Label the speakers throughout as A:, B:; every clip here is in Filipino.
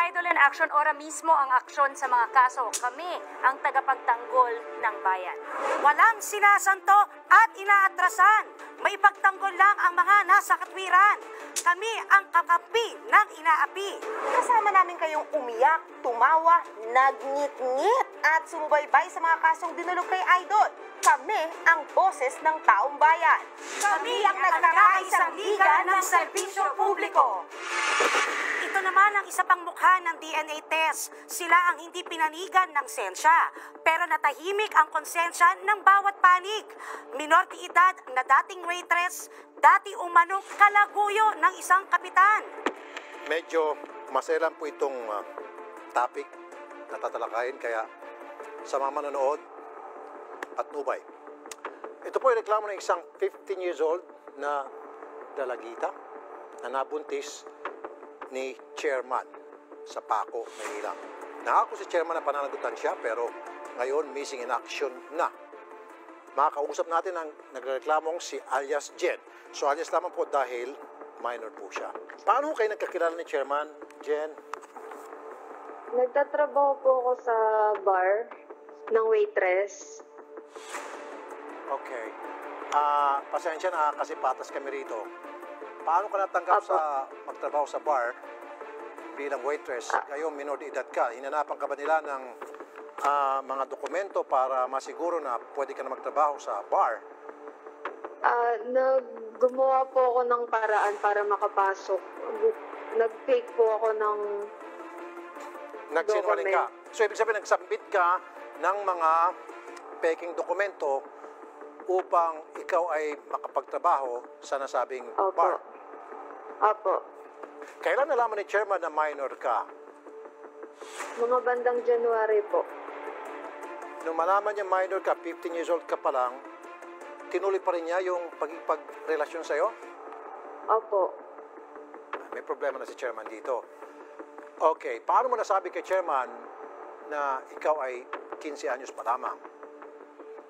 A: Idol in Action, ora mismo ang aksyon sa mga kaso. Kami ang tagapagtanggol ng bayan.
B: Walang sinasanto at inaatrasan. May pagtanggol lang ang mga nasa katwiran. Kami ang kakampi ng inaapi.
C: Kasama namin kayong umiyak, tumawa, nagngit-ngit at sumubaybay sa mga kasong dinulog kay Idol. Kami ang boses ng taong bayan.
B: Kami ang nagkakaisang liga ng serbisyo publiko. Ito naman ang isa pang mukha ng DNA test. Sila ang hindi pinanigan ng sensya, pero natahimik ang konsensya ng bawat panig. Minor de edad na dating waitress, dati umanong kalaguyo ng isang kapitan.
D: Medyo maselan po itong topic na tatalakayin, kaya sa mga manonood at nubay. Ito po ay reklamo ng isang 15 years old na dalagita na nabuntis ni chairman sa Paco, Manila. Nangako si chairman na pananagutan siya, pero ngayon missing in action na. Makakausap natin ang nagreklamong si alias Jen. So alias lamang po dahil minor po siya. Paano kayo nagkakilala ni chairman, Jen?
E: Nagtatrabaho po ako sa bar ng waitress.
D: Okay. Pasensya na kasi patas kami rito. Paano ka natanggap sa magtrabaho sa bar bilang waitress? Kayo, minor de edad ka. Hinanapan ka ba nila ng mga dokumento para masiguro na pwede ka na magtrabaho sa bar?
E: Gumawa po ako ng paraan para makapasok. Nag-fake po ako ng
D: Nagsinungaling ka. So, ibig sabihin, nagsubmit ka ng mga peking dokumento upang ikaw ay makapagtrabaho sa nasabing bar.
E: Opo.
D: Kailan nalaman ni chairman na minor ka?
E: Mga bandang January po.
D: Nung malaman niya minor ka, 15 years old ka pa lang, tinuloy pa rin niya yung pagrelasyon sa'yo?
E: Opo.
D: May problema na si chairman dito. Okay, paano mo nasabi kay chairman na ikaw ay 15 anyos pa lamang?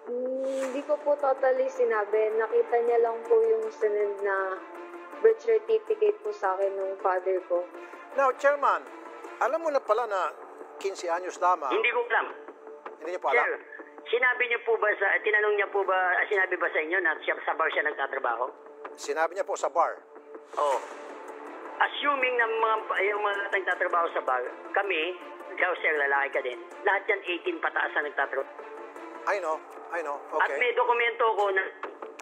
E: Hindi ko po totally sinabi. Nakita niya lang po yung sinend na birth certificate po sa akin ng father ko.
D: Now, chairman, alam mo na pala na 15 anyos lamang.
F: Hindi ko alam.
D: Hindi niyo pa alam?
F: Sir, sinabi niyo po ba tinanong niya po ba, sinabi ba sa inyo na sa bar siya nagtatrabaho?
D: Sinabi niya po sa bar.
F: Oo. Assuming na yung mga nagtatrabaho sa bar, kami, ikaw sir, lalaki ka din, lahat yan 18 pataas na nagtatrabaho.
D: I know. Okay.
F: At may dokumento ko na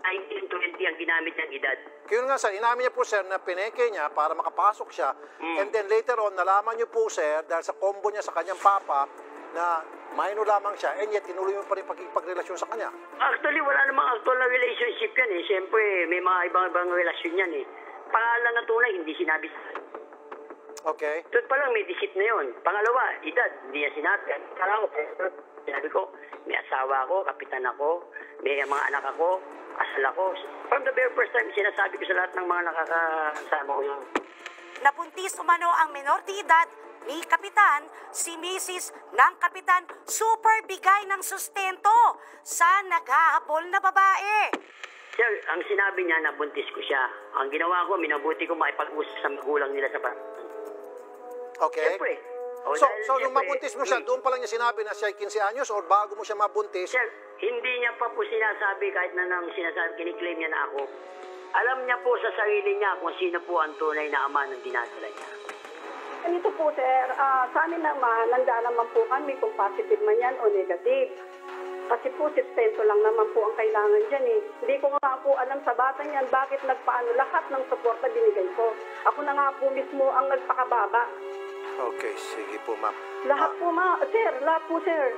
F: 19-20 ang ginamit niyang edad.
D: Kaya nga sir, inamin niya po sir na pineke niya para makapasok siya. And then later on, nalaman niyo po sir, dahil sa combo niya sa kanyang papa, na minor lamang siya, and yet tinuloy mo pa rin pagrelasyon sa kanya.
F: Actually, wala namang actual na relationship yan eh. Siyempre, may mga ibang relasyon yan eh. Pangalan na tunay, hindi sinabi sa akin.
D: Okay.
F: Doon pa lang may deceit na yun. Pangalawa, edad, hindi niya sinabi. Sinabi ko, may asawa ako, kapitan ako, may mga anak ako, asal ako. From the very first time, sinasabi ko sa lahat ng mga nakakasama ko yun.
B: Nabuntis umano ang minor de edad ni Kapitan, si Mrs. ng Kapitan, super bigay ng sustento sa naghahabol na babae.
F: Sir, ang sinabi niya, nabuntis ko siya. Ang ginawa ko, minabuti ko makipag-usap sa magulang nila sa barangay.
D: Okay.
F: Siyempre.
D: So nung mabuntis mo siya, doon pa lang niya sinabi na siya ay 15 anyos or bago mo siya mabuntis?
F: Sir, hindi niya pa po sinasabi kahit na nang sinasabi, kiniklaim niya na ako. Alam niya po sa sarili niya kung sino po ang tunay na ama ng dinadala niya.
G: Ganito po, sir. Sa amin naman, nanda naman po kami kung positive man yan o negative. Kasi po, sustento lang naman po ang kailangan dyan eh. Hindi ko nga po alam sa batang yan bakit nagpaano lahat ng suporta binigay ko. Ako na nga po mismo ang nagpakababa.
D: Okay, sige po ma'am.
G: Lahat po sir, lahat po sir.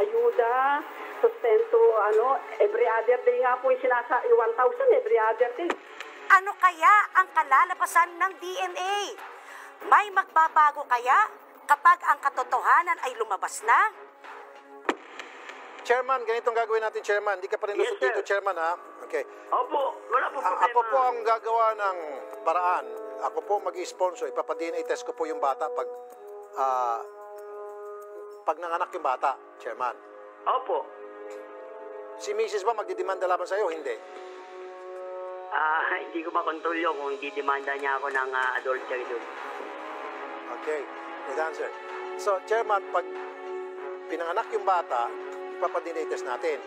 G: Ayuda, sustento, every other day nga po yung 1,000 every other day.
B: Ano kaya ang kalalabasan ng DNA? May magbabago kaya kapag ang katotohanan ay lumabas na?
D: Chairman, ganitong gagawin natin, Chairman. Hindi ka pa rin lusot dito, Chairman, ha? Okay.
F: Opo, wala po problema.
D: Ako po ang gagawa ng paraan. Ako po mag-i-sponsor. Ipapa-DNA test ko po yung bata pag nanganak yung bata, Chairman.
F: Opo.
D: Si Mrs. ba magdidemanda laban sa'yo? Hindi.
F: Hindi ko makontrol yun kung hindi demanda niya ako ng adultery doon.
D: Okay, good answer. So, Chairman, pag pinanganak yung bata, ipapadinate test natin.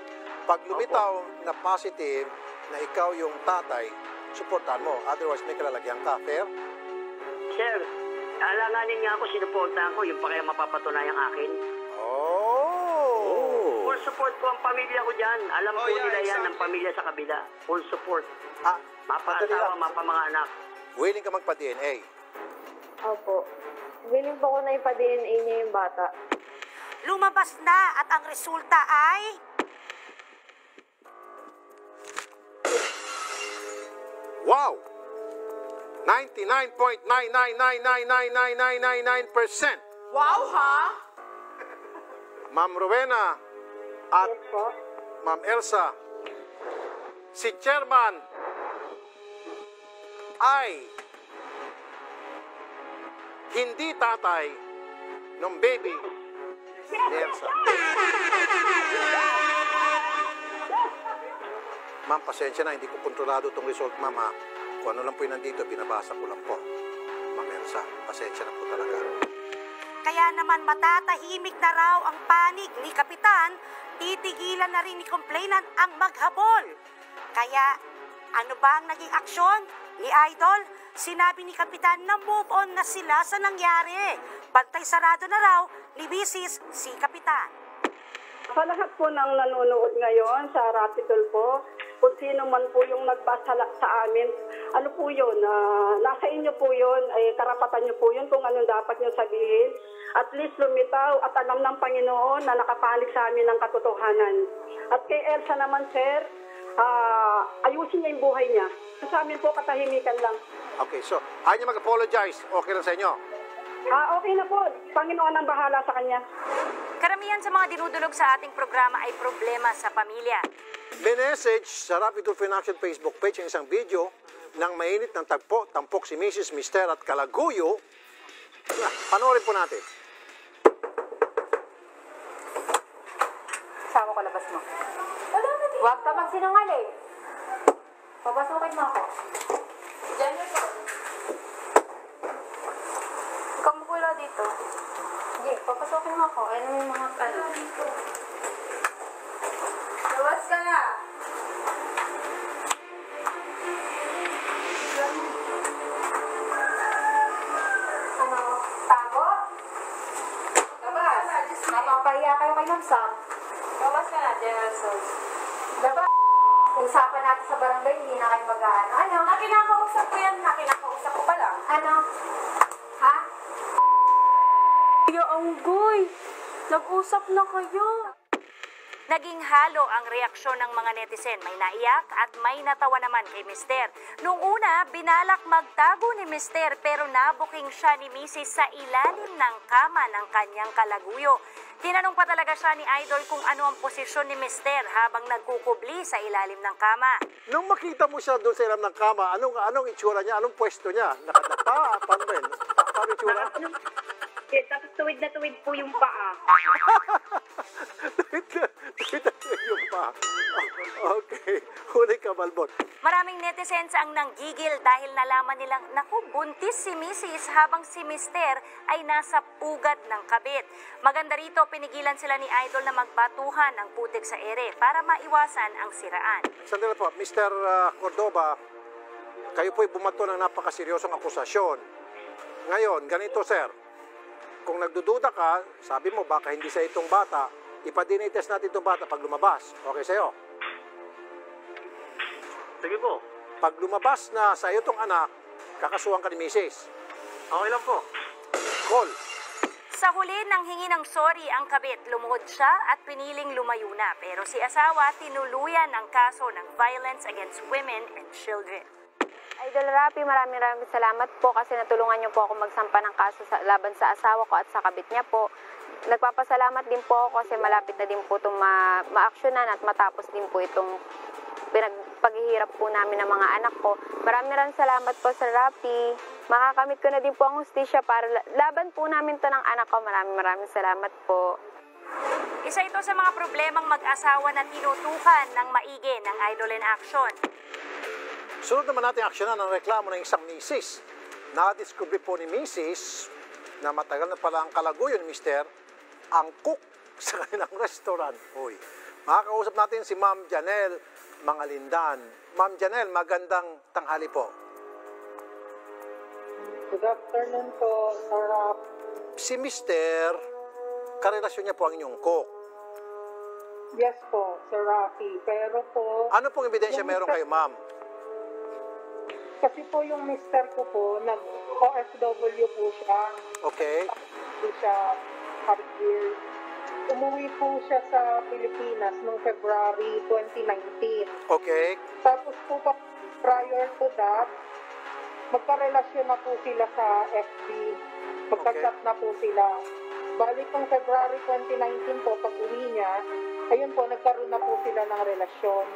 D: Pag lumitaw na positive na ikaw yung tatay, supportan mo. Otherwise, may kalalagyan ka. Fair?
F: Sir, alanganin nga ako, sinuportahan ko, yung pa kaya mapapatunayan akin.
D: Oh!
F: Full support ko ang pamilya ko dyan. Alam ko nila yan, ang pamilya sa kabila. Full support.
D: Madali
F: Mapa-asawa,
D: lang.
F: mapa mga anak.
D: Willing ka magpa-DNA?
E: Opo. Willing po ako na ipa-DNA niya yung bata.
B: Lumabas na at ang resulta ay...
D: Wow! 99.999999999%.
C: Wow, ha?
D: Ma'am Rowena at
E: Yes po.
D: Ma'am Elsa, si Chairman ay hindi tatay ng baby ni Elsa. Ma'am, pasensya na, hindi ko kontrolado itong result, ma'am, ha. Kung ano lang po yung nandito, binabasa ko lang po. Ma'am Elsa, pasensya na po talaga.
B: Kaya naman matatahimik na raw ang panig ni Kapitan, titigilan na rin ni complainant ang maghabol. Kaya ano ba ang naging aksyon ni Idol? Sinabi ni Kapitan na move on na sila sa nangyari. Bantay sarado na raw ni Mrs. si Kapitan.
G: Sa lahat po ng nanonood ngayon sa Rapidol po, kung sino man po yung nagbasa sa amin, ano po yun, nasa inyo po yun, ay karapatan nyo po yun kung anong dapat nyo sabihin. At least lumitaw at alam ng Panginoon na nakapanig sa amin ng katotohanan. At kay Elsa naman, sir, ayusin niya yung buhay niya. Sa amin po, katahimikan lang.
D: Okay, so, ayaw niya mag-apologize. Okay lang sa inyo?
G: Okay na po, Panginoon ang bahala sa kanya.
A: Karamihan sa mga dinudulog sa ating programa ay problema sa pamilya.
D: Minessage sa Rapid Tulfo in Action Facebook page ang isang video ng mainit ng tampok si Mrs. Mister at Kalaguyo. Panoorin po natin.
E: Sama ko, labas mo. Huwag ka magsinungaling. Papasukin mo ako. Jennifer. Ikaw mo pula dito. Sige, papasukin mo ako. Ano yung mga ano? Dito. Labas ka na. Ano? Tago? Labas. Mapapahiya kayo kay Ma'am Sam. Labas ka na, General Sos. Labas. Usapan natin sa barangay, hindi na kayo mag-aano. Ano? Nakinakausap ko yan. Nakinakausap ko pa lang. Ano? Ha?
A: Kuya Anggoy, nag-usap na kayo. Naging halo ang reaksyon ng mga netizen. May naiyak at may natawa naman kay Mister. Nung una, binalak magtago ni Mister pero nabuking siya ni Mrs. sa ilalim ng kama ng kanyang kalaguyo. Tinanong pa talaga siya ni Idol kung ano ang posisyon ni Mister habang nagkukubli sa ilalim ng kama.
D: Nung makita mo siya doon sa ilalim ng kama, anong itsura niya? Anong pwesto niya? Nakadapa? Paano ba yun? Paano itsura?
H: Yes, tapos tuwid na tuwid po yung paa.
D: Tuwid yung pa. Okay. Huli ka, Balbon.
A: Maraming netizens ang nanggigil dahil nalaman nilang, naku, buntis si Mrs. habang si Mister ay nasa pugat ng kabit. Maganda rito, pinigilan sila ni Idol na magbatuhan ng putik sa ere para maiwasan ang siraan.
D: Sandali po, Mr. Cordoba, kayo po'y bumato ng napakaseryosong akusasyon. Ngayon, ganito, sir. Kung nagdududa ka, sabi mo baka hindi sa itong bata, ipa-DNA test natin itong bata pag lumabas. Okay sa'yo?
F: Sige po.
D: Pag lumabas na sa iyo itong anak, kakasuhan ka ni Mrs.
F: Okay lang po.
D: Call.
A: Sa huli nang hingi ng sorry ang kabit, lumuhod siya at piniling lumayo na. Pero si asawa tinuluyan ang kaso ng violence against women and children.
E: Idol Rapi, maraming salamat po kasi natulungan niyo po ako magsampa ng kaso laban sa asawa ko at sa kabit niya po. Nagpapasalamat din po ako kasi malapit na din po itong ma-actionan at matapos din po itong paghihirap po namin ng mga anak ko. Maraming salamat po sa Rapi. Makakamit ko na din po ang hustisya para laban po namin to ng anak ko. Maraming salamat po.
A: Isa ito sa mga problemang mag-asawa na tinutukan ng maigi ng Idol in Action.
D: Sunod naman natin aksyonan ang reklamo ng isang misis. Nadiskubre po ni Mrs. na matagal na pala ang kalaguyo ni Mister, ang cook sa kanilang restaurant. Uy, makakausap natin si Ma'am Janelle Mangalindan. Ma'am Janelle, magandang tanghali po.
I: Good afternoon po, Sir Rap.
D: Si Mister, karelasyon niya po ang inyong cook.
I: Yes po, Sir Rafi. Pero po...
D: Ano pong ebidensya
I: yung
D: meron
I: mister-
D: kayo, ma'am?
I: Kasi po yung mister ko po, nag-OFW po siya.
D: Okay.
I: Po siya career. Umuwi po siya sa Pilipinas noong February 2019.
D: Okay.
I: Tapos po prior to that, magkarelasyon na po sila sa FB. Magka-chat na po sila. Balik ng February 2019 po, pag uwi niya, ayun po, nagkaroon na po sila ng relasyon.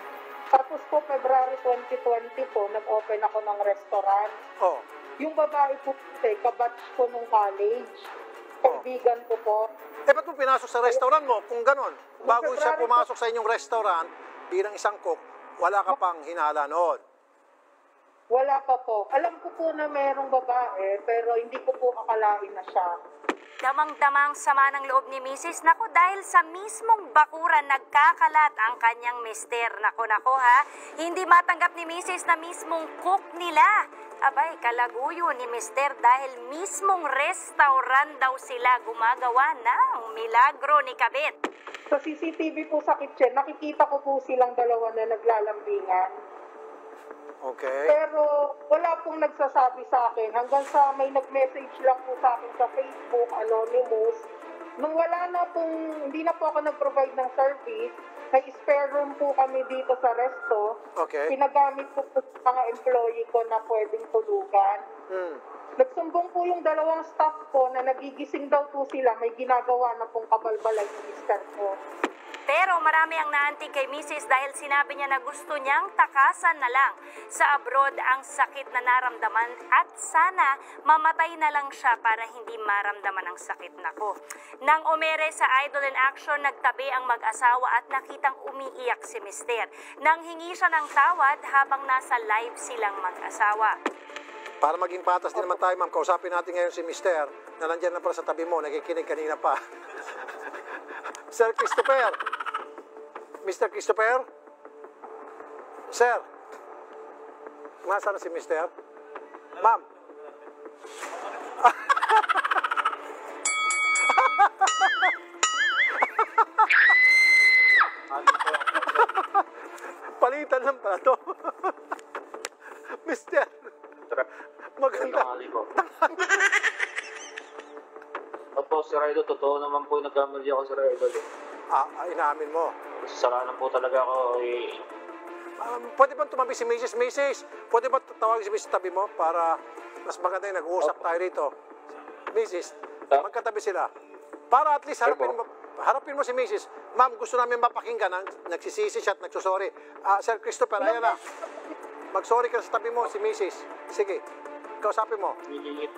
I: Tapos po, February 2020 po, nag-open ako ng restaurant.
D: Oh.
I: Yung babae po, kabatch ko nung college. Kaibigan ko po.
D: Ba't mo pinasok sa restaurant mo? Kung ganon, bago siya
I: February
D: pumasok sa inyong restaurant, bilang isang cook, wala ka pang hinala noon.
I: Wala pa po. Alam ko po na merong babae, pero hindi ko po akalain na siya.
A: Damang-damang sama ng loob ni Mrs. Nako, dahil sa mismong bakuran nagkakalat ang kanyang mister. Nako ha, hindi matanggap ni Mrs. na mismong cook nila. Abay, kalaguyo ni mister dahil mismong restaurant daw sila gumagawa ng milagro ni Kabit.
I: Sa CCTV po sa kitchen, nakikita ko po silang dalawa na naglalambingan.
D: Okay.
I: Pero wala pong nagsasabi sa akin. Hanggang sa may nag-message lang po sa akin sa Facebook, anonymous. Nung wala na pong, hindi na po ako nag-provide ng service, may spare room po kami dito sa resto.
D: Okay.
I: Pinagamit ko po sa mga employee ko na pwedeng tulugan. Nagsumbong po yung dalawang staff ko na nagigising daw po sila, may ginagawa na pong kabalbalay ng mister ko.
A: Pero marami ang naantig kay Mrs. dahil sinabi niya na gusto niyang takasan na lang sa abroad ang sakit na naramdaman at sana mamatay na lang siya para hindi maramdaman ang sakit. Nako. Nang umere sa Idol in Action, nagtabi ang mag-asawa at nakitang umiiyak si Mister. Nang hingi siya ng tawad habang nasa live silang mag-asawa.
D: Para maging patas din naman tayo, ma'am, kausapin natin ngayon si Mister na nandyan na pala sa tabi mo, nakikinig kanina pa. Sir Christopher. Mr. Christopher? Sir? Nasaan na si Mister? Ma'am? Palitan lang pala to. Mister? Maganda.
J: Opo, Sir Idol, totoo naman po nagkamali ako, Sir Idol.
D: Inamin mo.
J: Kasalanan po talaga ako.
D: Pwede bang tumabi si Mrs.? Pwede ba tawagin si Mrs. tabi mo para mas maganda yung nag-uusap tayo rito? Mrs., magkatabi sila. Para at least harapin mo si Mrs. Ma'am, gusto namin mapakinggan. Nagsisisi siya at nagsusorry. Sir Christopher, ayan na. Mag-sorry ka sa tabi mo, si Mrs. Sige, kausapin mo.
J: Nilingit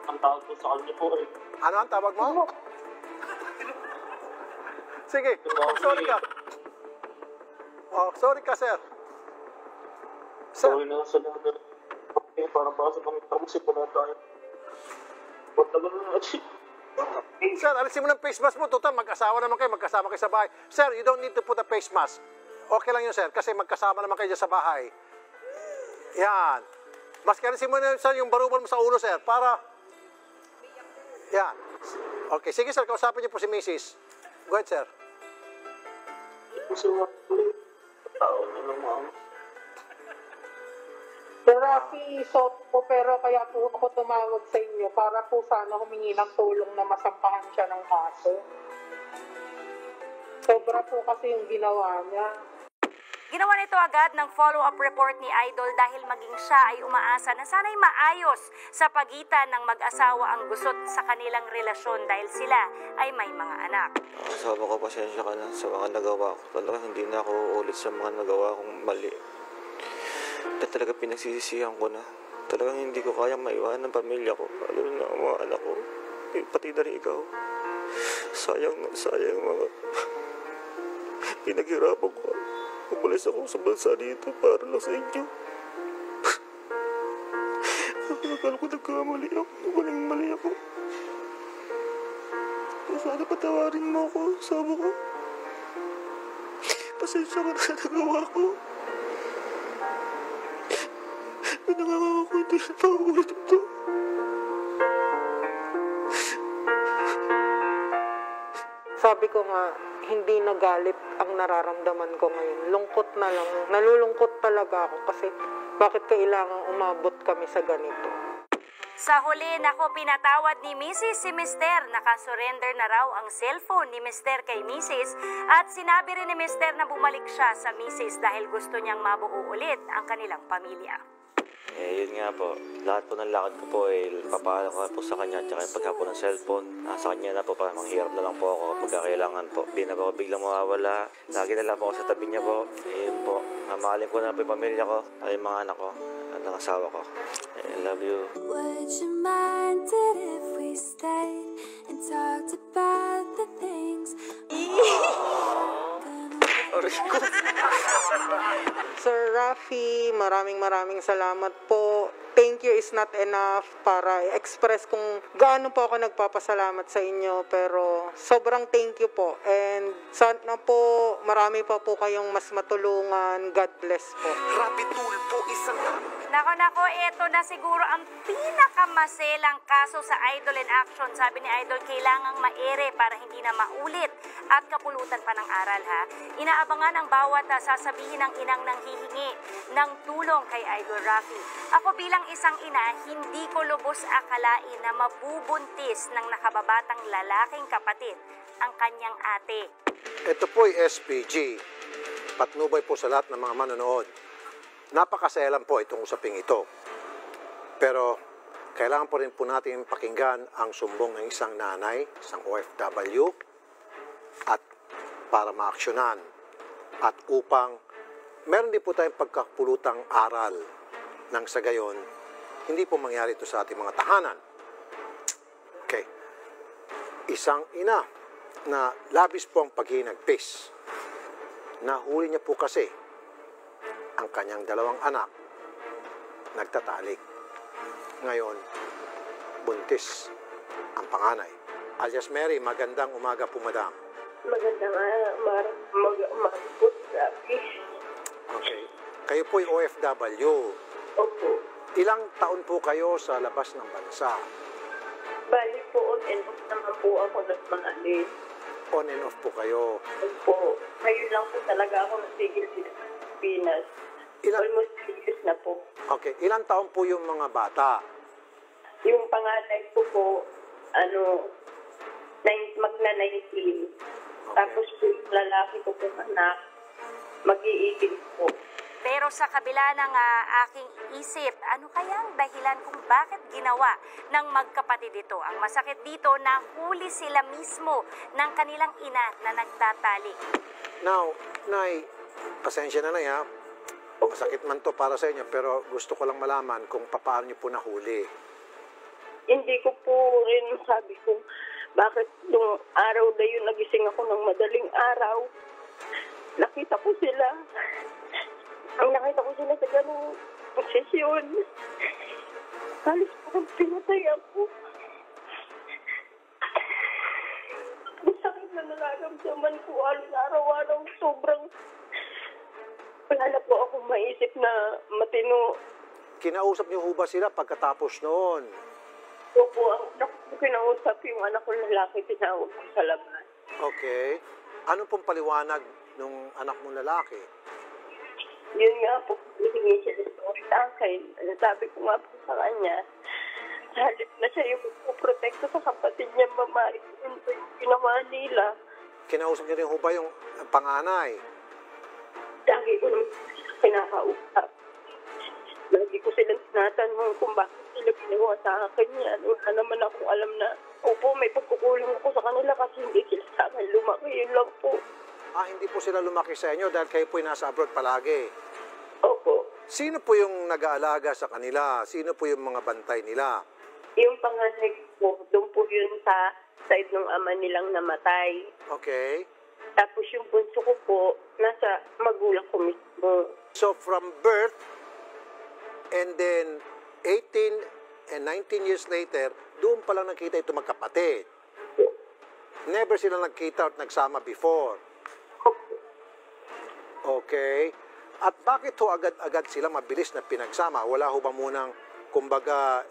J: ang tawag po sa kanya po eh.
D: Ano ang tawag mo? Sige, mag-sorry ka. Sorry ka, sir. Sir.
J: Sorry na sa lahat. Para ba sa pangitapos po na tayo. Ba't naman natin?
D: Sir, alisin mo ng face mask mo. Total, mag-asawa naman kayo. Magkasama kayo sa bahay. Sir, you don't need to put a face mask. Okay lang yun, sir. Kasi magkasama naman kayo dyan sa bahay. Yan. Mas alisin mo na, sir, yung barubal mo sa ulo, sir. Para... Yan. Okay, sige, sir. Kausapin niyo po si Mrs. Go ahead, sir.
J: Gusto mo tao na lang, ma'am.
I: Sir Rafi, pero kaya po ako tumawag sa inyo para po sana humingi ng tulong na masampahan siya ng kaso. Sobra po kasi yung ginawa niya.
A: Ginawa nito agad ng follow-up report ni Idol dahil maging siya ay umaasa na sana'y maayos sa pagitan ng mag-asawa ang gusot sa kanilang relasyon dahil sila ay may mga anak.
K: Asawa ko, pasensya ka na sa mga nagawa ko. Talaga hindi na ako ulit sa mga nagawa kong mali. Na talaga pinagsisisihan ko na. Talagang hindi ko kayang maiwanan ng pamilya ko. Lalo na ang mga anak ko. Pati na rin ikaw. Sayang mga pinaghirapan ko. Umalis ako sa bansa dito para lang sa inyo. Akala ko nagkamali ako. Mali ako. Sana patawarin mo ako, sabi ko. Pasensya ka na sa nagawa ko. Pinangako ko hindi na paulit ito.
I: Sabi ko nga, hindi na galit ang nararamdaman ko ngayon. Lungkot na lang. Nalulungkot talaga ako kasi bakit kailangan umabot kami sa ganito.
A: Sa huli, nako, pinatawad ni Mrs. si Mr. Nakasurrender na raw ang cellphone ni Mr. kay Mrs. At sinabi rin ni Mr. na bumalik siya sa Mrs. dahil gusto niyang mabuo ulit ang kanilang pamilya.
K: Yun nga po. Lahat po ng lakad ko po papaano ko po sa kanya tsaka yung pagka po ng cellphone. Nasa kanya na po, parang manghirap na lang po ako kapag kailangan po. Di na po ako biglang mawawala. Lagi na lang po ako sa tabi niya po. Ayun po. Mamahalin ko na po yung pamilya ko at yung mga anak ko at ang asawa ko. I love you.
L: Would you mind it if we stayed and talked about the things
I: Sir Rafi, maraming salamat po. Thank you is not enough para i-express kung gaano po ako nagpapasalamat sa inyo. Pero sobrang thank you po. And sana po marami pa po kayong mas matulungan. God bless po.
M: Rapi Tulfo, isang...
A: Nako, eto na siguro ang pinakamaselang kaso sa Idol in Action. Sabi ni Idol, kailangang maere para hindi na maulit at kapulutan pa ng aral, ha. Inaabangan ang bawat sasabihin ng inang nanghihingi ng tulong kay Idol Rafi. Ako bilang isang ina, hindi ko lubos akalain na mabubuntis ng nakababatang lalaking kapatid ang kanyang ate.
D: Ito po'y SPG. Patnubay po sa lahat ng mga manonood. Napakaselan po itong usaping ito. Pero kailangan po rin po natin pakinggan ang sumbong ng isang nanay, isang OFW, at para maaksyonan at upang meron din po tayong pagkapulutang aral nang sa gayon, hindi po mangyari ito sa ating mga tahanan. Okay. Isang ina na labis po ang paghinagpis. Nahuli niya po kasi ang kanyang dalawang anak nagtatalik. Ngayon, buntis ang panganay. Alias Mary, magandang umaga po, madam.
N: Magandang umaga po, Rafi.
D: Okay. Kayo po'y OFW.
N: Opo.
D: Ilang taon po kayo sa labas ng bansa?
N: Bali po, on and off naman po ako nagmangalis.
D: On and off po kayo?
N: Opo. Ngayon lang po talaga ako natigil sa Pinas. Almost 3 years na po.
D: Okay. Ilang taon po yung mga bata?
N: Yung panganay ko po, magna-19. Okay. Tapos po yung lalaki ko po anak, mag-iigil po.
A: Pero sa kabila ng aking isip, ano kayang dahilan kung bakit ginawa ng magkapatid ito? Ang masakit dito, nahuli sila mismo ng kanilang ina na nagtatali.
D: Now, Nay, pasensya na, Nay, ha? Masakit man to para sa inyo, pero gusto ko lang malaman kung paano niyo po nahuli.
N: Hindi ko po rin sabi kung bakit nung araw na yun nagising ako ng madaling araw. Nakita ko sila. Ang nakita ko sila sa ganung posisyon. Halos parang pinatay ako. Ang sakit na nararamdaman ko araw-araw, sobrang wala na po akong maisip na matino.
D: Kinausap niyo ho ba sila pagkatapos noon?
N: Opo, ang kinausap yung anak ko lalaki, tinawag ko sa labas.
D: Okay. Ano pong paliwanag nung anak mong lalaki?
N: Yun nga po, hihingi siya ng story sa akin. Sabi ko nga po sa kanya, halip na siya yung puprotekto sa kapatid niya, mamari. Yun po yung ginawa nila.
D: Kinausap niyo rin ho ba yung panganay?
N: Lagi ko naman kinakausap. Lagi ko silang tinatanong kung bakit sila ginawa sa akin yan. Wala naman akong alam na, opo, may pagkukulang ako sa kanila kasi hindi sila sa akin lumaki. Yun lang po.
D: Hindi po sila lumaki sa inyo dahil kayo po'y nasa abroad palagi?
N: Opo.
D: Sino po yung nag-aalaga sa kanila? Sino po yung mga bantay nila?
N: Yung panganay po, doon po yun sa side ng ama nilang namatay.
D: Okay.
N: Tapos yung bunso ko po, nasa magulang ko mismo.
D: So from birth, and then 18 and 19 years later, doon pa lang nakita ito magkapatid. Never sila nagkita at nagsama before. Okay. At bakit ho agad-agad sila mabilis na pinagsama? Wala ho ba munang, kumbaga,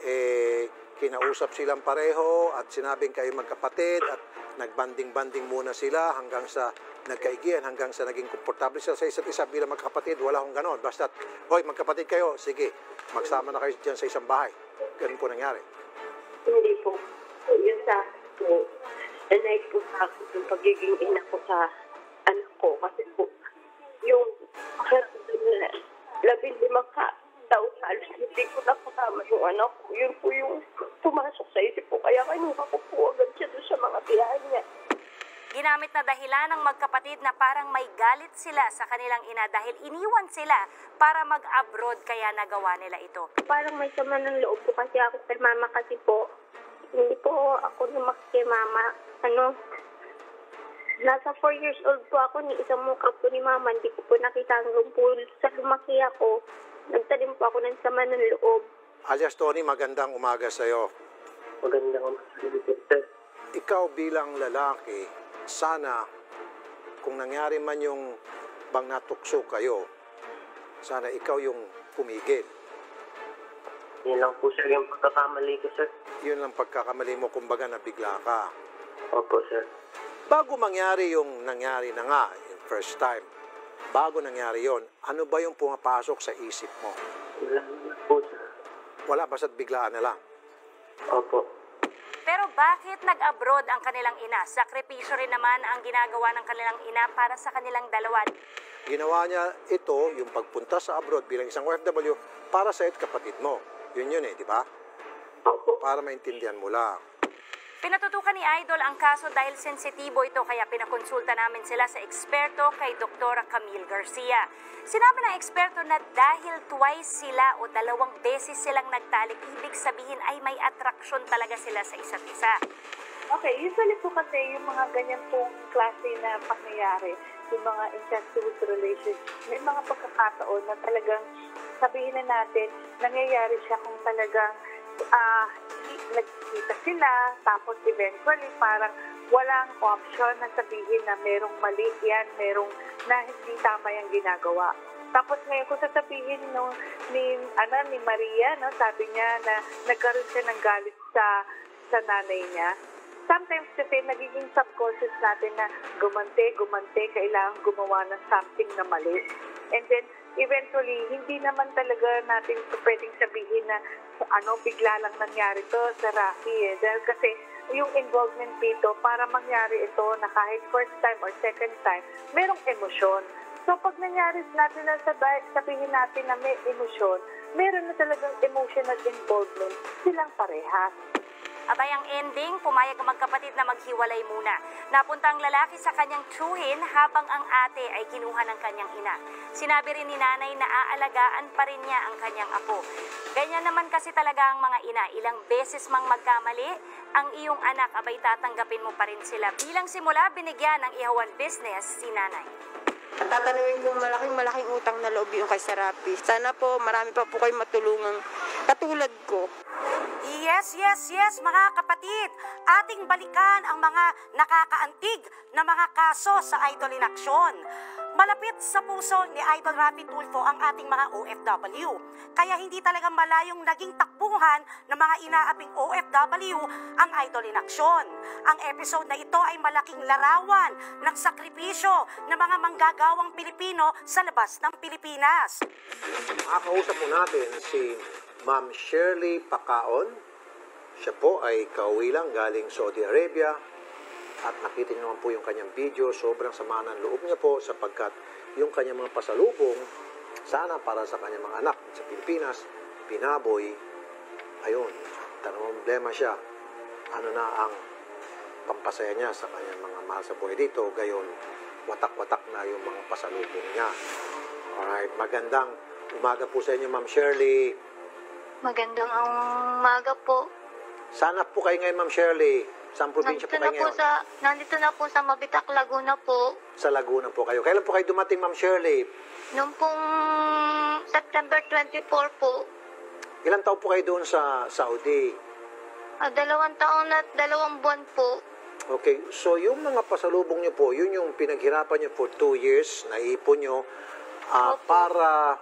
D: kinausap silang pareho at sinabing kayo magkapatid at nagbanding-banding muna sila hanggang sa nagkaigian, hanggang sa naging komportable sila sa isa't isa bilang magkapatid? Wala hong ganon. Basta, hoy, magkapatid kayo, sige, magsama na kayo dyan sa isang bahay. Ganun po nangyari.
N: Hindi po. Yun sa po, nanay po sa akin yung pagiging ina ko sa anak ko. Kasi po, yung 15 taon halos hindi ko nakasama yung anak ko. Yun po yung pumasok sa isip ko. Kaya kinuha ko po agad siya doon sa mga tiyahan niya.
A: Ginamit na dahilan ng magkapatid na parang may galit sila sa kanilang ina dahil iniwan sila para mag-abroad kaya nagawa nila ito.
H: Parang may sama ng loob po kasi ako kay mama kasi po. Hindi po ako lumaki kay mama. Nasa 4 years old po ako, ni isang mukha po ni mama. Hindi ko po nakita hanggang po sa lumaki ako. Nagtalim po ako ng sama ng loob.
D: Alias Tony, magandang umaga sa'yo.
F: Magandang umaga.
D: Ikaw bilang lalaki, sana kung nangyari man yung bang natukso kayo, sana ikaw yung pumigil.
F: Yun lang po, sir, yung pagkakamali ko, sir.
D: Yun lang pagkakamali mo, kumbaga nabigla ka.
F: Opo, sir.
D: Bago mangyari yung nangyari na nga, yung first time, bago nangyari yon, ano ba yung pumapasok sa isip mo?
F: Wala po, sir.
D: Wala, basta't biglaan na lang.
F: Opo.
A: Pero bakit nag-abroad ang kanilang ina? Sakripisyo rin naman ang ginagawa ng kanilang ina para sa kanilang dalawa.
D: Ginawa niya ito, yung pagpunta sa abroad bilang isang OFW, para sa kapatid mo. Yun di ba? Para maintindihan mo lang.
A: Pinatutukan ni Idol ang kaso dahil sensitibo ito kaya pinakonsulta namin sila sa eksperto kay Dr. Camille Garcia. Sinabi ng eksperto na dahil twice sila o 2 beses silang nagtalik, ibig sabihin ay may atraksyon talaga sila sa isa't isa.
O: Okay, usually po kasi yung mga ganyan pong klase na pangyayari, yung mga incestuous relationship, may mga pagkakataon na talagang sabihin na natin, nangyayari siya kung talagang nagkikita sila, tapos eventually parang walang option na sabihin na merong mali yan, merong na hindi tama yung ginagawa. Tapos ngayon kung sasabihin ni Maria, no, sabi niya na nagkaroon siya ng galit sa nanay niya. Sometimes kasi nagiging subconscious natin na gumante, kailangan gumawa ng something na mali. And then eventually, hindi naman talaga natin pwedeng sabihin na bigla lang nangyari to sa Rafi Dahil kasi yung involvement dito, para mangyari ito na kahit first time or second time, merong emosyon. So pag nangyari natin na sabihin natin na may emosyon, meron na talagang emotional involvement silang parehas.
A: Abay ang ending, pumayag ang magkapatid na maghiwalay muna. Napunta ang lalaki sa kanyang tsuhin habang ang ate ay kinuha ng kanyang ina. Sinabi rin ni nanay na aalagaan pa rin niya ang kanyang apo. Ganyan naman kasi talaga ang mga ina. Ilang beses mang magkamali, ang iyong anak abay tatanggapin mo pa rin sila. Bilang simula, binigyan ng ihawan business si nanay.
P: Ang tatanungin kong malaking utang na loob yung kay Serapi. Sana po marami pa po kayo matulungang katulad ko.
B: Yes, mga kapatid. Ating balikan ang mga nakakaantig na mga kaso sa Idol in Action. Malapit sa puso ni Idol Rafi Tulfo ang ating mga OFW. Kaya hindi talaga malayong naging takbuhan ng mga inaaping OFW ang Idol in Action. Ang episode na ito ay malaking larawan ng sakripisyo ng mga manggagawang Pilipino sa labas ng Pilipinas.
D: Makakausap po natin si Ma'am Shirley Pacaon. Siya po ay kauwi lang galing Saudi Arabia at nakita niyo naman po yung kanyang video. Sobrang sama ng loob niya po sapagkat yung kanyang mga pasalubong sana para sa kanyang mga anak sa Pilipinas, pinaboy. Ayun, tanong problema siya. Ano na ang pampasaya niya sa kanyang mga mahal sa buhay dito, gayon watak-watak na yung mga pasalubong niya. Alright, magandang umaga po sa inyo, Ma'am Shirley.
Q: Magandang umaga po.
D: Sana po kayo ngayon, Ma'am Shirley. Saan probinsya po kayo ngayon?
Q: Nandito na po sa Mabitak, Laguna po.
D: Sa Laguna po kayo. Kailan po kayo dumating, Ma'am Shirley?
Q: Noong pong September 24 po.
D: Ilang taon po kayo doon sa Saudi?
Q: 2 taon at 2 buwan po.
D: Okay, so yung mga pasalubong nyo po, yun yung pinaghirapan nyo for 2 years, naipon nyo, para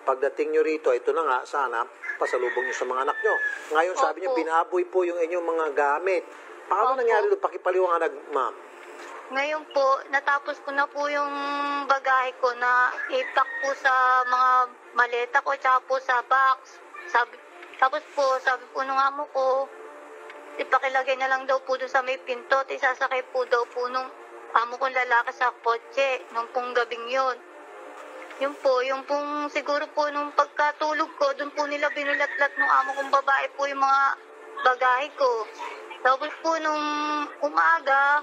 D: pagdating nyo rito, ito na nga, sana, pasalubong nyo sa mga anak nyo. Ngayon, sabi nyo, binaboy po yung inyong mga gamit. Paano nangyari doon? Pakipaliwanag, ma'am.
Q: Ngayon po, natapos ko na po yung bagahe ko na ipack po sa mga maleta ko tsaka po sa box. Tapos po, sabi po nung amo ko, ipakilagay na lang daw po doon sa may pinto at isasakay po daw po nung amo kong lalaki sa kotse nung pong gabing yun. Yung pong siguro po nung pagkatulog ko, doon po nila binulatlat nung amo kong babae po yung mga bagahe ko. Tapos po nung umaga,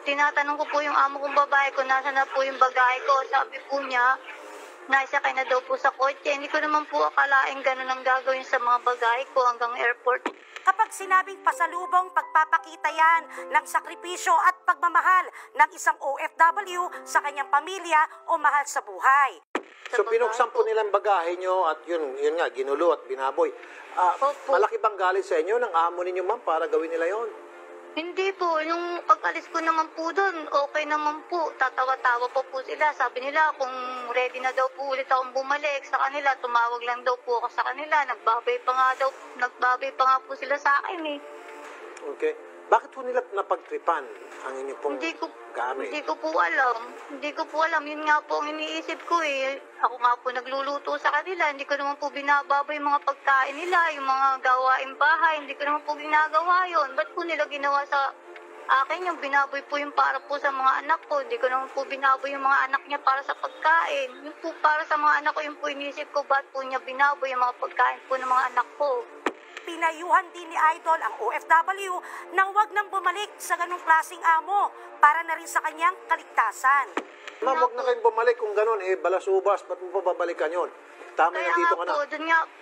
Q: tinatanong ko po yung amo kong babae ko, nasa na po yung bagahe ko. Sabi po niya, naisakay na daw po sa kotse. Hindi ko naman po akalaing ganun ang gagawin sa mga bagahe ko hanggang airport.
B: Kapag sinabing pasalubong, pagpapakita yan ng sakripisyo at pagmamahal ng isang OFW sa kanyang pamilya o mahal sa buhay.
D: So binuksan po nilang bagahe nyo at yun nga, ginulo at binaboy. Malaki bang galit sa inyo ng amo ninyo, ma'am, para gawin nila yon?
Q: Hindi po, yung pag-alis ko naman po doon, okay naman po. Tatawa-tawa pa po sila. Sabi nila kung ready na daw po ulit akong bumalik sa kanila, tumawag lang daw po ako sa kanila. Nagbabay pa nga po sila sa akin eh.
D: Okay. Bakit po nila napagtripan ang inyo pong gamit?
Q: Hindi ko po alam. Yun nga po ang iniisip ko eh. Ako nga po nagluluto sa kanila. Hindi ko naman po binababa yung mga pagkain nila, yung mga gawain bahay. Hindi ko naman po ginagawa yun. Ba't po nila ginawa sa akin yung binaboy po yung para po sa mga anak ko? Hindi ko naman po binaboy yung mga anak niya para sa pagkain. Yung po para sa mga anak ko, yung po iniisip ko, ba't po niya binaboy yung mga pagkain po ng mga anak ko?
B: Pinayuhan din ni Idol ang OFW na huwag nang bumalik sa ganung klaseng amo para na rin sa kanyang kaligtasan.
D: Ma'am, huwag na kayong bumalik kung gano'n, balasubas, ba't mo pa babalikan yun? Tama
Q: Kaya
D: na dito ka na.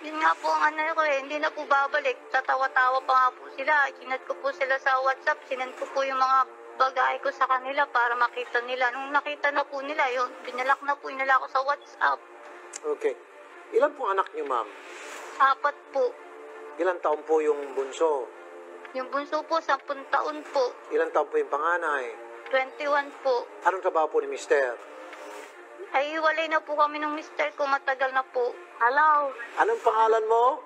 Q: Yun nga po ang ano ko hindi na po babalik. Tatawa-tawa pa nga po sila. Sinat ko po sila sa WhatsApp, sinat ko po yung mga bagahe ko sa kanila para makita nila. Nung nakita na po nila, yun, binalak na po nila ako sa WhatsApp.
D: Okay. Ilan pong anak niyo, ma'am?
Q: 4 po.
D: Ilan taon po yung bunso?
Q: Yung bunso po, 10 taon po.
D: Ilan taon po yung panganay?
Q: 21 po.
D: Anong trabaho po ni mister?
Q: Ay, hiwalay na po kami ng mister ko. Matagal na po. Hello?
D: Anong pangalan mo?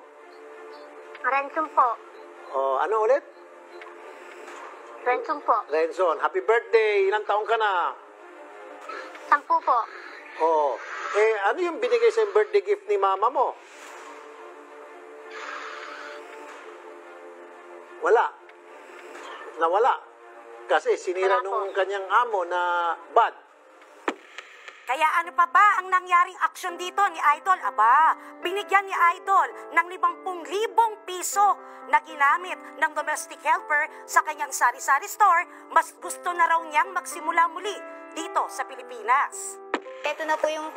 Q: Renson po.
D: Oh, ano ulit?
Q: Renson po.
D: Renson, happy birthday! Ilang taon ka na?
Q: 10 po.
D: Oh, ano yung binigay sa birthday gift ni mama mo? Wala. Nawala. Kasi sinira nung kanyang amo na bad.
B: Kaya ano pa ba ang nangyaring aksyon dito ni Idol? Aba, binigyan ni Idol ng 50,000 piso na ginamit ng domestic helper sa kanyang sari-sari store. Mas gusto na raw niyang magsimula muli dito sa Pilipinas.
Q: Ito na po yung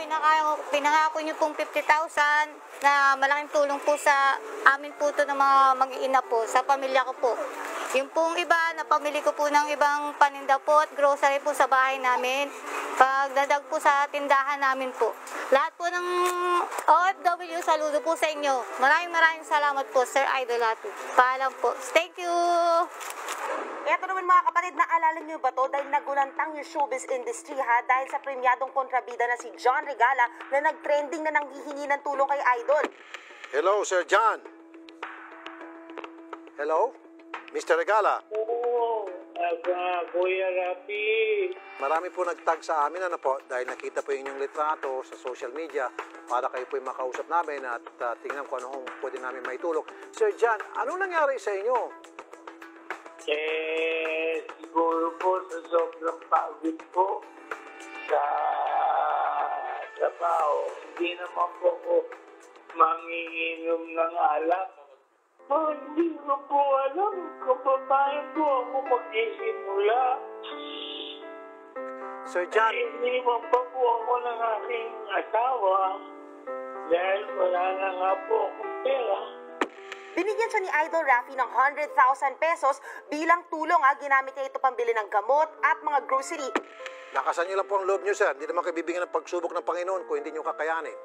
Q: pinangako niyo pong 50,000 na malaking tulong po sa amin po ito ng mga mag-iina po, sa pamilya ko po. Yung pong iba, napamili ko po ng ibang paninda po at grocery po sa bahay namin. Pagdadag po sa tindahan namin po. Lahat po ng OFW, saludo po sa inyo. Maraming salamat po, Sir Idol Latu. Paalam po. Thank you!
C: Eto naman mga kapatid, naalala niyo ba to? Dahil nagulantang yung showbiz industry ha, dahil sa premyadong kontrabida na si John Regala na nag-trending na nanghihingi ng tulong kay Idol.
D: Hello, Sir John. Hello? Mr. Regala.
R: Oo, Kuya Rapi.
D: Marami po nagtag sa amin, ano po, dahil nakita po yung inyong litrato sa social media para kayo po yung makausap namin at tingnan ko anong pwede namin maitulong. Sir John, anong nangyari sa inyo?
R: Siguro po sa sobrang pagod po sa trabaho. Hindi naman po ako manginginom ng alak. Hindi ko po alam kung paano po ako magsisimula.
D: Sir John.
R: Iniwan pa po ako ng aking asawa dahil wala na nga po akong pera.
C: Binigyan siya ni Idol Rafi ng 100,000 pesos bilang tulong ginamit niya ito pambili ng gamot at mga grocery.
D: Lakasan niyo lang po ang loob niyo, sir. Hindi naman kayo bibigyan ng pagsubok ng Panginoon kung hindi niyo kakayanin.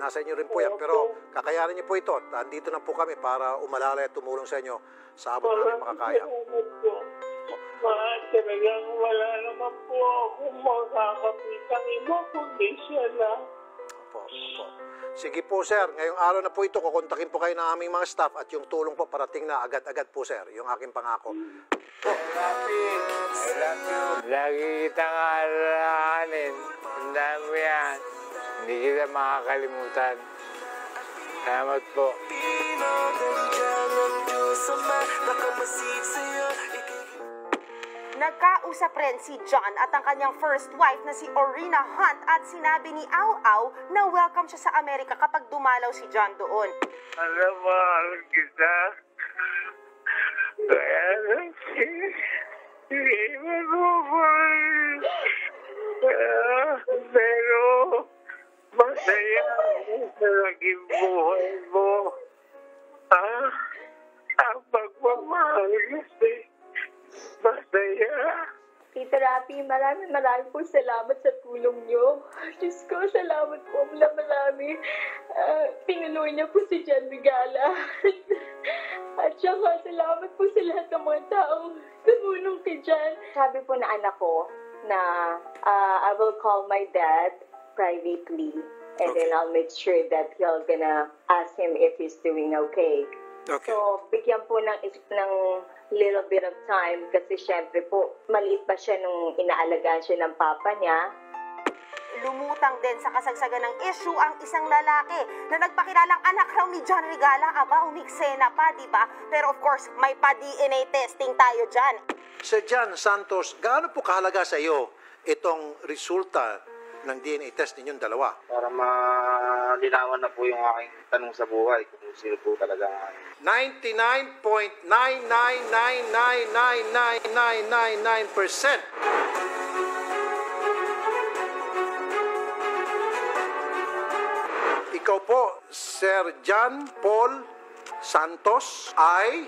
D: Nasa inyo rin po yan. Pero kakayanin niyo po ito. Nandito na po kami para umalalay at tumulong sa inyo sa abot namin makakaya.
R: talagang wala naman po akong makakapitang iba kundi siya lang.
D: Opo. Sige po, sir. Ngayong araw na po ito, kukontakin po kayo ng aming mga staff at yung tulong po parating na agad-agad po, sir. Yung aking pangako.
S: Lagi kitang alalahanin. Ang dami yan. Hindi kita makakalimutan. Salamat po.
C: Nagkausap rin si John at ang kanyang first wife na si Orina Hunt at sinabi ni Au Au na welcome siya sa Amerika kapag dumalaw si John doon.
R: Alam mo, kita. Kaya hindi mag-ufal. Pero masaya sa naging buhay mo. Ang pagmamahal kasi masaya.
N: Tita Rapi, maraming po salamat sa tulong niyo. Diyos ko, salamat po marami. Tinuloy niyo po si John Regala. At saka salamat po sa lahat ng mga taong tumulong kay John. Sabi po na anak ko na I will call my dad privately and then I'll make sure that he'll gonna ask him if he's doing okay.
D: Okay.
N: So, bigyan po ng little bit of time kasi syempre po, maliit pa siya nung inaalagaan siya ng papa niya.
C: Lumutang din sa kasagsagan ng issue ang isang lalaki na nagpakilalang anak raw ni John Regala. Aba, umiksena pa, di ba? Pero of course, may pa-DNA testing tayo dyan.
D: Sir John Santos, gaano po kahalaga sa iyo itong resulta ng DNA test ninyong dalawa?
T: Para malinawan na po yung aking tanong sa buhay kung sino po talaga
D: 99.9999999%. Ikaw po, Sir John Paul Santos, ay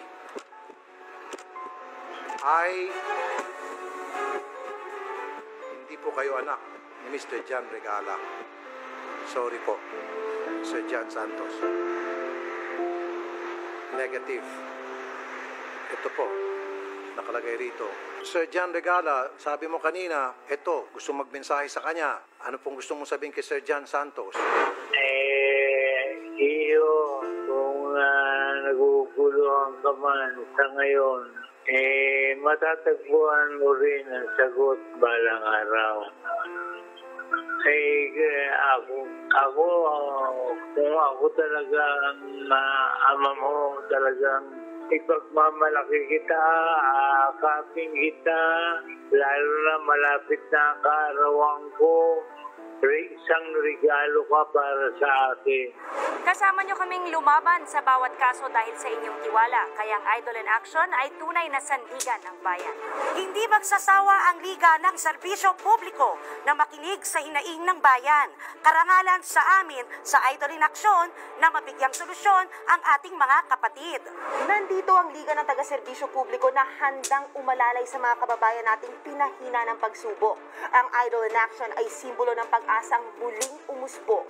D: hindi po kayo anak ni Mr. John Regala. Sorry po, Sir John Santos. Negative. Ito po, nakalagay rito. Sir John Regala, sabi mo kanina, ito, gusto magmensahe sa kanya. Ano pong gusto mong sabihin kay Sir John Santos?
R: Iyo, kung naguguluhan ka man sa ngayon, matatagpuan mo rin ang sagot balang araw. Kung ako talaga ang ama mo, talagang ipagmamalaki kita, aakapin kita, lalo na malapit na ang kaarawan ko. Isang regalo ka para sa akin.
A: Kasama nyo kaming lumaban sa bawat kaso dahil sa inyong tiwala. Kaya ang Idol in Action ay tunay na sandigan ng bayan.
B: Hindi magsasawa ang Liga ng Serbisyo Publiko na makinig sa hinaing ng bayan. Karangalan sa amin sa Idol in Action na mabigyang solusyon ang ating mga kapatid.
C: Nandito ang Liga ng Taga-Serbisyo Publiko na handang umalalay sa mga kababayan nating pinahina ng pagsubok. Ang Idol in Action ay simbolo ng pag-asang muling umusbong.